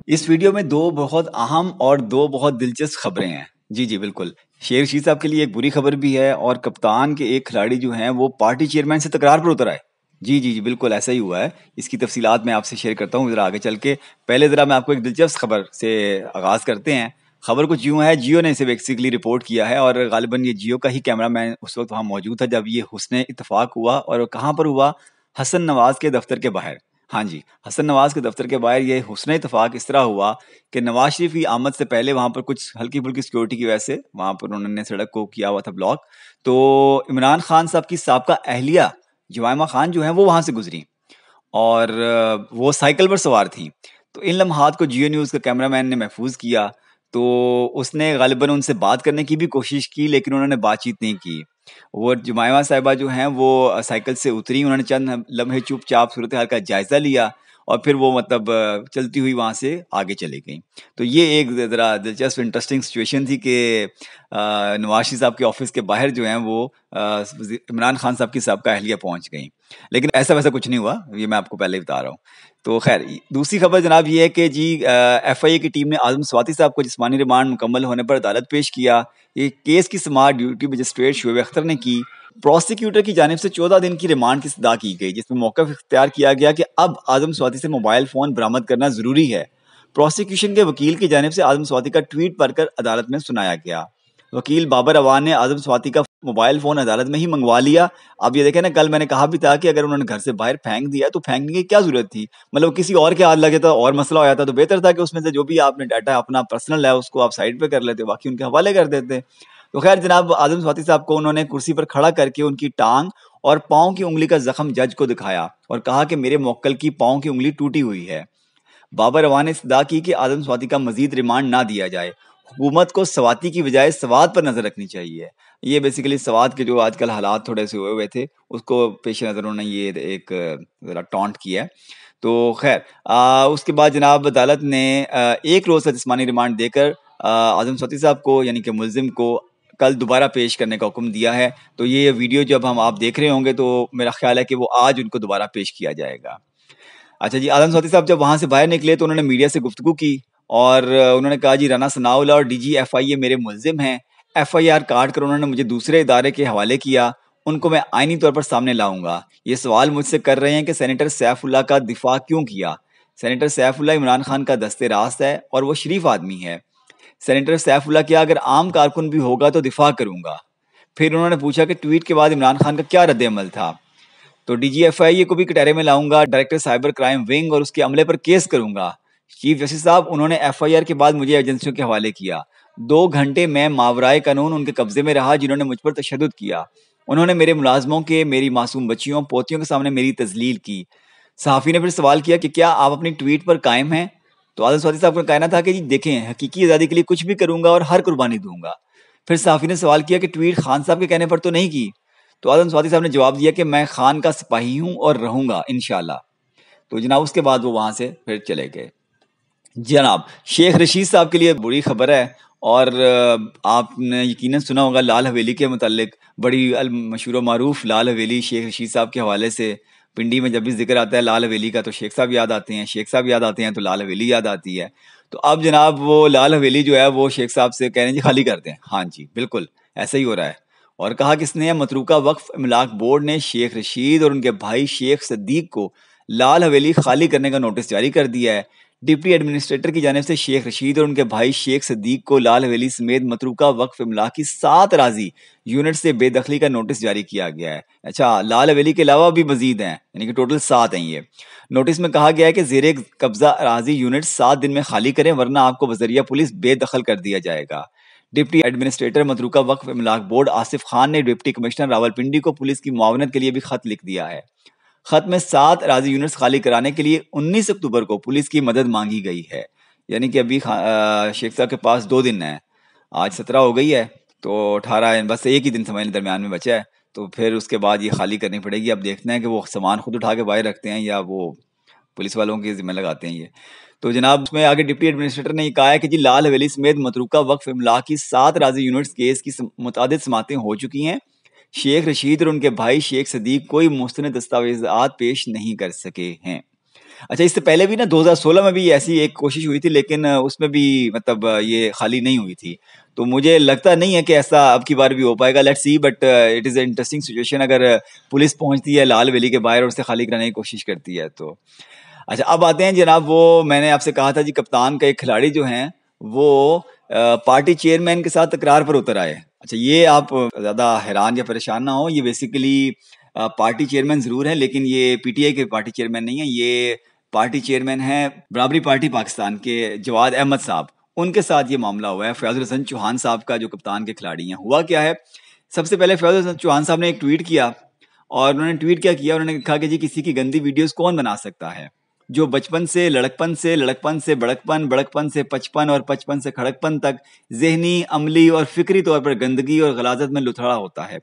इस वीडियो में दो बहुत अहम और दो बहुत दिलचस्प खबरें हैं। जी, जी, बिल्कुल। शेर रशीद साहब के लिए एक बुरी खबर भी है और कप्तान के एक खिलाड़ी जो हैं वो पार्टी चेयरमैन से तकरार पर उतर आए। जी, जी, जी, बिल्कुल ऐसा ही हुआ है। इसकी तफ़सीलात मैं आपसे शेयर करता हूँ ज़रा आगे चल के। पहले ज़रा मैं आपको एक दिलचस्प खबर से आगाज़ करते हैं। खबर कुछ यूँ है, जियो ने इसे बेसिकली रिपोर्ट किया है और ग़ालिबन ये जियो का ही कैमरामैन उस वक़्त वहाँ मौजूद था जब ये हुस्न-ए-इत्तफ़ाक हुआ और कहाँ पर हुआ? हसन नवाज़ के दफ़्तर के बाहर। हाँ जी, हसन नवाज़ के दफ़्तर के बाहर ये हुस्न-ए-इत्तफ़ाक इस तरह हुआ कि नवाज़ शरीफ़ की आमद से पहले वहाँ पर कुछ हल्की-फुल्की सिक्योरिटी की वजह से वहाँ पर उन्होंने सड़क को किया हुआ था ब्लॉक। तो इमरान खान साहब की साबका अहलिया जुमाइमा खान जो हैं वो वहाँ से गुज़री और वो साइकिल पर सवार थीं। तो इन लम्हात को जियो न्यूज़ के कैमरामैन ने महफ़ूज़ किया। तो उसने ग़ालिबन उनसे बात करने की भी कोशिश की लेकिन उन्होंने बातचीत नहीं की। वो जुमाइमा साहिबा जो हैं वो साइकिल से उतरी, उन्होंने चंद लम्हे चुपचाप सूरत हाल का जायज़ा लिया और फिर वो मतलब चलती हुई वहाँ से आगे चली गईं। तो ये एक ज़रा दिलचस्प इंटरेस्टिंग सिचुएशन थी कि नवाज़ शरीफ साहब के ऑफ़िस के बाहर जो हैं वो इमरान खान साहब की साबका अहलिया पहुँच गईं। लेकिन ऐसा-वैसा कुछ नहीं हुआ, ये मैं आपको पहले ही बता रहा हूँ। तो ख़ैर दूसरी खबर जनाब ये है कि जी एफआईए की टीम ने आज़म स्वाति साहब को जिस्मानी रिमांड मुकम्मल होने पर अदालत पेश किया। ये केस की समाअत ड्यूटी मजिस्ट्रेट शोएब अख्तर ने की। प्रोसिक्यूटर की जानिब से 14 दिन की रिमांड की इस्तदा की गई जिसमें मौक़िफ़ इख्तियार किया गया कि अब आज़म स्वाति से मोबाइल फ़ोन बरामद करना ज़रूरी है। प्रोसिक्यूशन के वकील की जानिब से आज़म स्वाति का ट्वीट पढ़कर अदालत में सुनाया गया। वकील बाबर अवान ने आज़म स्वाति का मोबाइल फ़ोन अदालत में ही मंगवा लिया। अब ये देखें ना, कल मैंने कहा भी था कि अगर उन्होंने घर से बाहर फेंक दिया तो फेंकने की क्या ज़रूरत थी? मतलब किसी और के हाथ लगे तो और मसला हो जाता, तो बेहतर था कि उसमें से जो भी आपने डाटा अपना पर्सनल है उसको आप साइड पे कर लेते, बाकी उनके हवाले कर देते। तो खैर जनाब आज़म स्वाति साहब को उन्होंने कुर्सी पर खड़ा करके उनकी टांग और पाँव की उँगली का ज़ख्म जज को दिखाया और कहा कि मेरे मौक्कल की पाँव की उँगली टूटी हुई है। बाबर अवान ने इस्तदा की कि आज़म स्वाति का मज़ीद रिमांड ना दिया जाए। हुकूमत को स्वाति की बजाय सवात पर नज़र रखनी चाहिए। ये बेसिकली सवात के जो आजकल हालात थोड़े से हुए हुए थे, उसको पेश नज़र उन्होंने ये एक ज़रा टॉन्ट किया है। तो खैर उसके बाद जनाब अदालत ने 1 रोज़ का जिस्मानी रिमांड देकर आज़म स्वाति साहब को यानी कि मुल्ज़िम को कल दोबारा पेश करने का हुक्म दिया है। तो ये वीडियो जब आप देख रहे होंगे तो मेरा ख़्याल है कि वो आज उनको दोबारा पेश किया जाएगा। अच्छा जी, आज़म स्वाति साहब जब वहाँ से बाहर निकले तो उन्होंने मीडिया से गुफ्तगू की और उन्होंने कहा जी राना सनाउल्लाह और डीजी एफआईए मेरे मुल्ज़िम हैं। एफआईआर काट कर उन्होंने मुझे दूसरे इदारे के हवाले किया। उनको मैं आईनी तौर पर सामने लाऊँगा। ये सवाल मुझसे कर रहे हैं कि सेनेटर सैफुल्लाह का दिफ़ा क्यों किया? सेनेटर सैफुल्लाह इमरान खान का दस्ते रास्त है और वो शरीफ आदमी है। सेनेटर सैफुल्लाह क्या अगर आम कारकुन भी होगा तो दिफ़ा करूँगा। फिर उन्होंने पूछा कि ट्वीट के बाद इमरान खान का क्या रद्द-ए-अमल था? तो डीजीएफआईए को भी कटहरे में लाऊंगा, डायरेक्टर साइबर क्राइम विंग और उसके अमले पर केस करूंगा। चीफ जस्टिस साहब उन्होंने एफआईआर के बाद मुझे एजेंसियों के हवाले किया। 2 घंटे मैं मावराए कानून उनके कब्जे में रहा जिन्होंने मुझ पर तशद्दुद किया। उन्होंने मेरे मुलाजमों के, मेरी मासूम बच्चियों, पोतियों के सामने मेरी तजलील की। सहाफ़ी ने फिर सवाल किया कि क्या आप अपनी ट्वीट पर कायम हैं? तो आज़म स्वाति साहब का कहना था कि जी देखें, हकीकी आज़ादी के लिए कुछ भी करूंगा और हर कुर्बानी दूंगा। फिर सहाफ़ी ने सवाल किया कि ट्वीट खान साहब के कहने पर तो नहीं की? तो आज़म स्वाति साहब ने जवाब दिया कि मैं खान का सिपाही हूँ और रहूँगा इंशाअल्लाह। तो जनाब उसके बाद वो वहाँ से फिर चले गए। जनाब शेख रशीद साहब के लिए बुरी खबर है और आपने यकीनन सुना होगा लाल हवेली के मुतालिक बड़ी मशहूर मारूफ लाल हवेली शेख रशीद साहब के हवाले से पिंडी में जब भी जिक्र आता है लाल हवेली का तो शेख साहब याद आते हैं, शेख साहब याद आते हैं तो लाल हवेली याद आती है। तो अब जनाब वो लाल हवेली जो है वो शेख साहब से कह रहे हैं जी खाली कर दें। हाँ जी बिल्कुल ऐसा ही हो रहा है। और कहा किसने है, मतरूका वक्फ इमलाक बोर्ड ने शेख रशीद और उनके भाई शेख सदीक को लाल हवेली खाली करने का नोटिस जारी कर दिया है। डिप्टी एडमिनिस्ट्रेटर की जानिब से शेख रशीद और उनके भाई शेख सदीक को लाल हवेली समेत मतरूका वक्फ इमलाक की 7 अराजी यूनिट से बेदखली का नोटिस जारी किया गया है। अच्छा, लाल हवेली के अलावा भी मजीद हैं, यानी कि टोटल 7 हैं ये। नोटिस में कहा गया है कि जेरे कब्जा अराजी यूनिट 7 दिन में खाली करें वरना आपको बजरिया पुलिस बेदखल कर दिया जाएगा। डिप्टी एडमिनिस्ट्रेटर मतरूका वक्फ इमलाक बोर्ड आसिफ खान ने डिप्टी कमिश्नर रावलपिंडी को पुलिस की मुआवनत के लिए भी खत लिख दिया है। खत में 7 अराजी यूनिट्स खाली कराने के लिए 19 अक्टूबर को पुलिस की मदद मांगी गई है। यानी कि अभी शेख साहब के पास 2 दिन है। आज 17 हो गई है तो 18 है, बस एक ही दिन समय दरमियान में बचा है। तो फिर उसके बाद ये खाली करनी पड़ेगी। अब देखते हैं कि वो सामान खुद उठा के बाहर रखते हैं या वो पुलिस वालों के जिम्मे लगाते हैं ये। तो जनाब उसमें आगे डिप्टी एडमिनिस्ट्रेटर ने कहा है कि जी लाल हवेली समेत मतरूका वक्फ इमलाक की 7 अराजी यूनिट्स केस की मुतादिद समातें हो चुकी हैं। शेख रशीद और उनके भाई शेख सदीक कोई मुस्तनद दस्तावेजात पेश नहीं कर सके हैं। अच्छा, इससे पहले भी ना 2016 में भी ऐसी एक कोशिश हुई थी, लेकिन उसमें भी मतलब ये खाली नहीं हुई थी। तो मुझे लगता नहीं है कि ऐसा अब की बार भी हो पाएगा। Let's see, but it is interesting situation अगर पुलिस पहुंचती है लाल वैली के बाहर और उसे खाली कराने की कोशिश करती है तो। अच्छा, अब आते हैं जनाब, वो मैंने आपसे कहा था जी, कप्तान का एक खिलाड़ी जो हैं वो पार्टी चेयरमैन के साथ तकरार पर उतर आए। अच्छा, ये आप ज़्यादा हैरान या परेशान ना हो, ये बेसिकली पार्टी चेयरमैन ज़रूर है, लेकिन ये पीटीआई के पार्टी चेयरमैन नहीं है। ये पार्टी चेयरमैन है बराबरी पार्टी पाकिस्तान के जवाद अहमद साहब, उनके साथ ये मामला हुआ है। फयाजुल हसन चौहान साहब का जो कप्तान के खिलाड़ी हैं, हुआ क्या है, सबसे पहले फयाजुल हसन चौहान साहब ने एक ट्वीट किया, और उन्होंने ट्वीट क्या किया, उन्होंने कहा कि जी किसी की गंदी वीडियोस कौन बना सकता है, जो बचपन से लड़कपन से, लड़कपन से बड़कपन, बड़कपन से पचपन और पचपन से खड़कपन तक जहनी, अमली और फिक्री तौर पर गंदगी और गलाजत में लुथड़ा होता है।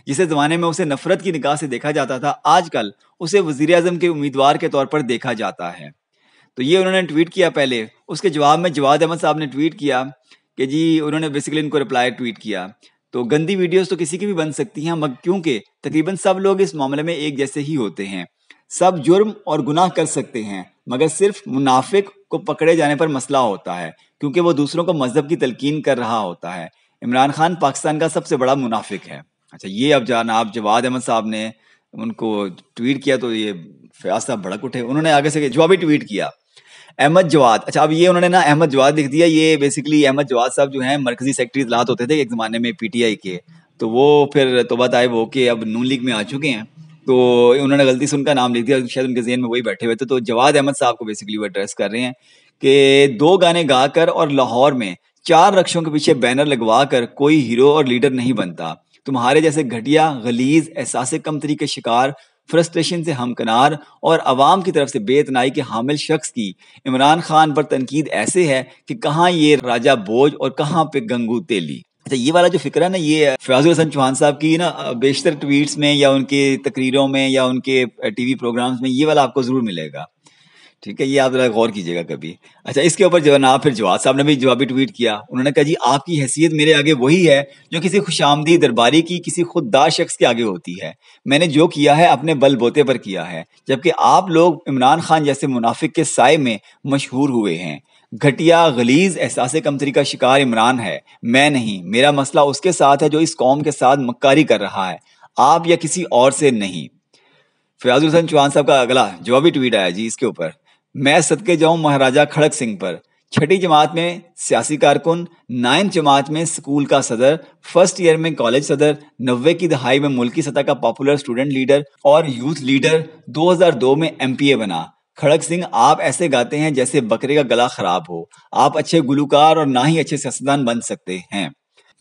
जिसे ज़माने में उसे नफरत की निगाह से देखा जाता था, आजकल उसे वज़ीर आज़म के उम्मीदवार के तौर पर देखा जाता है। तो ये उन्होंने ट्वीट किया पहले। उसके जवाब में जवाद अहमद साहब ने ट्वीट किया कि जी, उन्होंने बेसिकली इनको रिप्लाई ट्वीट किया, तो गंदी वीडियोस तो किसी की भी बन सकती हैं, मगर क्योंकि तकरीबन सब लोग इस मामले में एक जैसे ही होते हैं, सब जुर्म और गुनाह कर सकते हैं, मगर सिर्फ मुनाफिक को पकड़े जाने पर मसला होता है, क्योंकि वो दूसरों को मजहब की तलकीन कर रहा होता है। इमरान खान पाकिस्तान का सबसे बड़ा मुनाफिक है। अच्छा, ये अब जनाब जवाद अहमद साहब ने उनको ट्वीट किया, तो ये फयाज साहब भड़क उठे। उन्होंने आगे से जवाबी ट्वीट किया, अहमद जवाद। अच्छा, अब ये उन्होंने ना अहमद जवाद लिख दिया। ये बेसिकली अहमद जवाद साहब जो हैं मरकजी सेक्रेटरी इत्तलात होते थे एक ज़माने में पीटीआई के, तो वो फिर तौबा ताइब होके अब नून लीग में आ चुके हैं, तो उन्होंने गलती से उनका नाम लिख दिया, शायद उनके ज़हन में वही बैठे हुए थे। तो जवाद अहमद साहब को बेसिकली वो एड्रेस कर रहे हैं कि 2 गाने गाकर और लाहौर में 4 रक्षों के पीछे बैनर लगवा कर कोई हीरो और लीडर नहीं बनता। तुम्हारे जैसे घटिया, गलीज, एहसास कमतरी के शिकार, फ्रस्ट्रेशन से हमकनार और अवाम की तरफ से बेतनाई के हामिल शख्स की इमरान खान पर तनकीद ऐसे है कि कहाँ ये राजा बोझ और कहाँ पे गंगू तेली। अच्छा, ये वाला जो फिक्र है ना, ये फयाजुल हसन चौहान साहब की ना बेशतर ट्वीट्स में या उनके तकरीरों में या उनके टीवी प्रोग्राम्स में ये वाला आपको ज़रूर मिलेगा। ठीक है, ये आप जरा गौर कीजिएगा कभी। अच्छा, इसके ऊपर जनाब फिर जवाद साहब ने भी जवाबी ट्वीट किया। उन्होंने कहा जी, आपकी हैसियत मेरे आगे वही है जो किसी खुशामदी दरबारी की किसी खुददार शख्स के आगे होती है। मैंने जो किया है अपने बलबोते पर किया है, जबकि आप लोग इमरान खान जैसे मुनाफिक के साए में मशहूर हुए हैं। घटिया, गलीज, एहसास कमतरी का शिकार इमरान है, मैं नहीं। मेरा मसला उसके साथ है जो इस कौम के साथ मक्कारी कर रहा है, आप या किसी और से नहीं। फयाजुल हसन चौहान साहब का अगला जवाबी ट्वीट आया जी इसके ऊपर, मैं सदके जाऊं महाराजा खड़क सिंह पर। छठी जमात में सियासी कारकुन, 9th जमात में स्कूल का सदर, फर्स्ट ईयर में कॉलेज सदर, 90 की दहाई में मुल्की सतह का पॉपुलर स्टूडेंट लीडर और यूथ लीडर, 2002 में एमपीए बना। खड़क सिंह, आप ऐसे गाते हैं जैसे बकरे का गला खराब हो। आप अच्छे गुलूकार और ना ही अच्छे सियासतदान बन सकते हैं।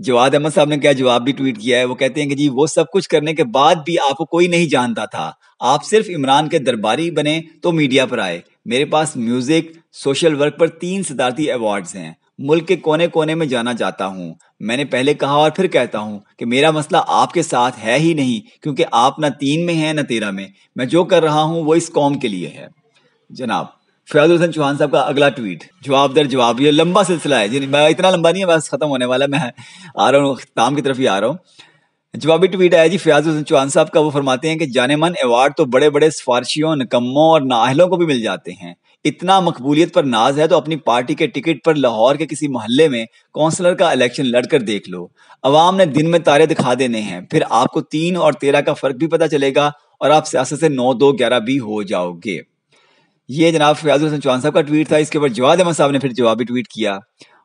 जवाद अहमद साहब ने क्या जवाब भी ट्वीट किया है, वो कहते हैं कि जी, वो सब कुछ करने के बाद भी आपको कोई नहीं जानता था। आप सिर्फ इमरान के दरबारी बने तो मीडिया पर आए। मेरे पास म्यूजिक, सोशल वर्क पर 3 सदारती अवार्ड्स हैं। मुल्क के कोने कोने में जाना जाता हूँ। मैंने पहले कहा और फिर कहता हूँ कि मेरा मसला आपके साथ है ही नहीं, क्योंकि आप ना 3 में हैं ना 13 में। मैं जो कर रहा हूँ वो इस कौम के लिए है। जनाब फयाजुल हसन चौहान साहब का अगला ट्वीट, जवाब दर जवाब, ये लंबा सिलसिला है जी, मैं इतना लंबा नहीं है, बस खत्म होने वाला है, मैं आ रहा हूँ इख्तिताम की तरफ ही आ रहा हूँ। जवाबी ट्वीट आया जी फयाजुल हसन चौहान साहब का। वो फरमाते हैं कि जाने मन अवार्ड तो बड़े बड़े सिफारशियों, निकम्मों और नाअहलों को भी मिल जाते हैं। इतना मकबूलियत पर नाज है तो अपनी पार्टी के टिकट पर लाहौर के किसी मोहल्ले में कौंसलर का इलेक्शन लड़कर देख लो। अवाम ने दिन में तारे दिखा देने हैं, फिर आपको 3 और 13 का फर्क भी पता चलेगा और आप सियासत से 9, 2, 11 भी हो जाओगे। ये जनाब फयाजुल हसन चौहान साहब का ट्वीट था। इसके ऊपर जवाद अहमद साहब ने फिर जवाबी ट्वीट किया,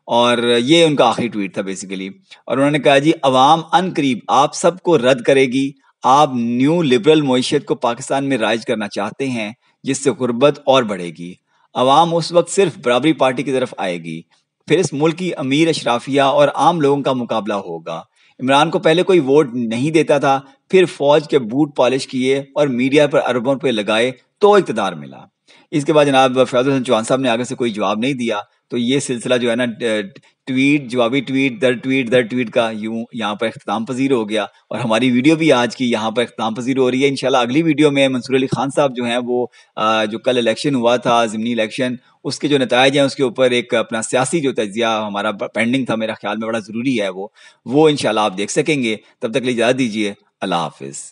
और ये उनका आखिरी ट्वीट था बेसिकली। और उन्होंने कहा जी, अवाम अनकरीब आप सबको रद्द करेगी। आप न्यू लिबरल मईशत को पाकिस्तान में राइज करना चाहते हैं, जिससे गुर्बत और बढ़ेगी। अवाम उस वक्त सिर्फ बराबरी पार्टी की तरफ आएगी, फिर इस मुल्क की अमीर अशराफिया और आम लोगों का मुकाबला होगा। इमरान को पहले कोई वोट नहीं देता था, फिर फौज के बूट पॉलिश किए और मीडिया पर अरबों रुपए लगाए तो इक़्तिदार मिला। इसके बाद जनाब फयाजुल हसन चौहान साहब ने आगे से कोई जवाब नहीं दिया। तो ये सिलसिला जो है ना, ट्वीट, जवाबी ट्वीट दर ट्वीट का यूं यहाँ पर इख्तिताम पजीर हो गया, और हमारी वीडियो भी आज की यहाँ पर इख्तिताम पजीर हो रही है। इंशाल्लाह अगली वीडियो में मंसूर अली खान साहब जो हैं वो जो कल इलेक्शन हुआ था, ज़िमनी इलेक्शन, उसके जो नताइज हैं उसके ऊपर एक अपना सियासी जो तजिया हमारा पेंडिंग था, मेरा ख्याल में बड़ा ज़रूरी है वो इंशाल्लाह आप देख सकेंगे। तब तक के लिए इजाज़त दीजिए। अल्लाह हाफिज़।